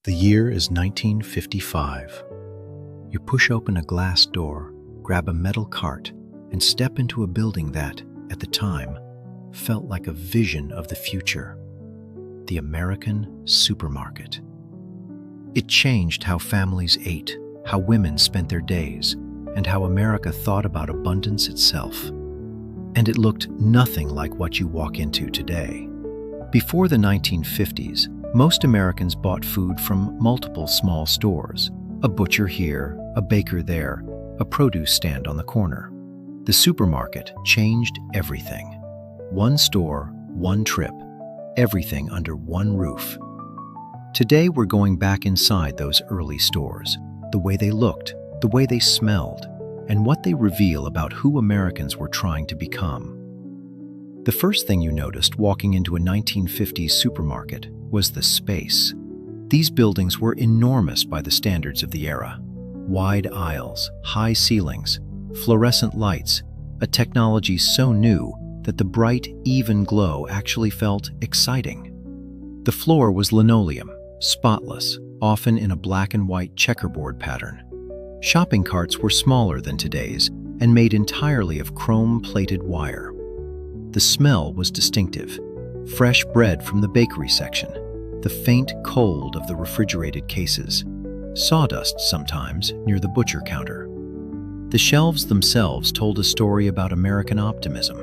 The year is 1955. You push open a glass door, grab a metal cart, and step into a building that, at the time, felt like a vision of the future. The American supermarket. It changed how families ate, how women spent their days, and how America thought about abundance itself. And it looked nothing like what you walk into today. Before the 1950s, most Americans bought food from multiple small stores, a butcher here, a baker there, a produce stand on the corner. The supermarket changed everything. One store, one trip, everything under one roof. Today we're going back inside those early stores, the way they looked, the way they smelled, and what they reveal about who Americans were trying to become. The first thing you noticed walking into a 1950s supermarket was the space. These buildings were enormous by the standards of the era. Wide aisles, high ceilings, fluorescent lights, a technology so new that the bright, even glow actually felt exciting. The floor was linoleum, spotless, often in a black and white checkerboard pattern. Shopping carts were smaller than today's and made entirely of chrome-plated wire. The smell was distinctive. Fresh bread from the bakery section, the faint cold of the refrigerated cases, sawdust sometimes near the butcher counter. The shelves themselves told a story about American optimism.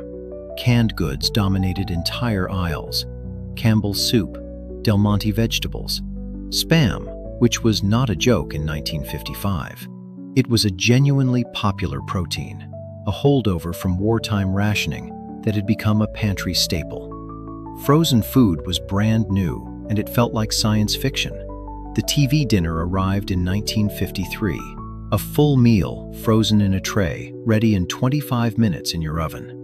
Canned goods dominated entire aisles. Campbell's soup, Del Monte vegetables, Spam, which was not a joke in 1955. It was a genuinely popular protein, a holdover from wartime rationing that had become a pantry staple. Frozen food was brand new, and it felt like science fiction. The TV dinner arrived in 1953, a full meal frozen in a tray, ready in 25 minutes in your oven.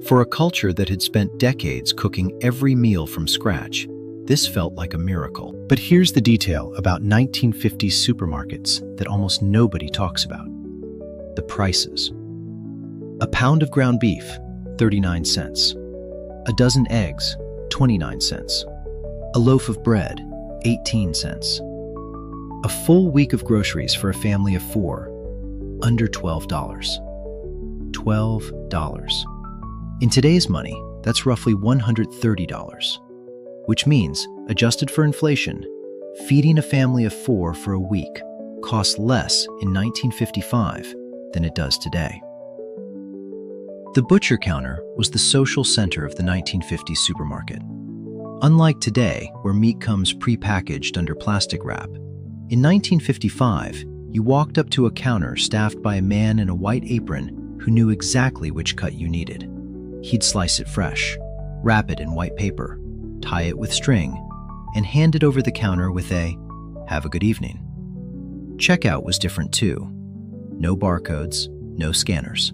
For a culture that had spent decades cooking every meal from scratch, this felt like a miracle. But here's the detail about 1950s supermarkets that almost nobody talks about. The prices. A pound of ground beef, 39 cents. A dozen eggs, 29 cents. A loaf of bread, 18 cents. A full week of groceries for a family of 4, under $12. $12. In today's money, that's roughly $130, which means, adjusted for inflation, feeding a family of 4 for a week cost less in 1955 than it does today. The butcher counter was the social center of the 1950s supermarket. Unlike today, where meat comes pre-packaged under plastic wrap, in 1955, you walked up to a counter staffed by a man in a white apron who knew exactly which cut you needed. He'd slice it fresh, wrap it in white paper, tie it with string, and hand it over the counter with a, "Have a good evening." Checkout was different too. No barcodes, no scanners.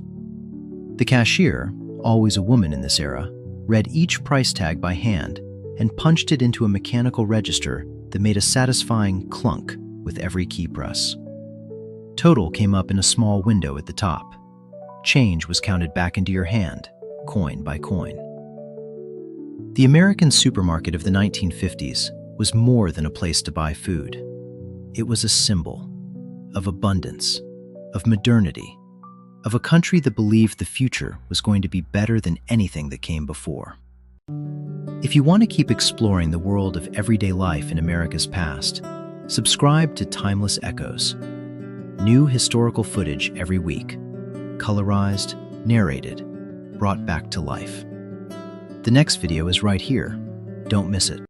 The cashier, always a woman in this era, read each price tag by hand and punched it into a mechanical register that made a satisfying clunk with every key press. Total came up in a small window at the top. Change was counted back into your hand, coin by coin. The American supermarket of the 1950s was more than a place to buy food. It was a symbol of abundance, of modernity, of a country that believed the future was going to be better than anything that came before. If you want to keep exploring the world of everyday life in America's past, subscribe to Timeless Echoes. New historical footage every week, colorized, narrated, brought back to life. The next video is right here. Don't miss it.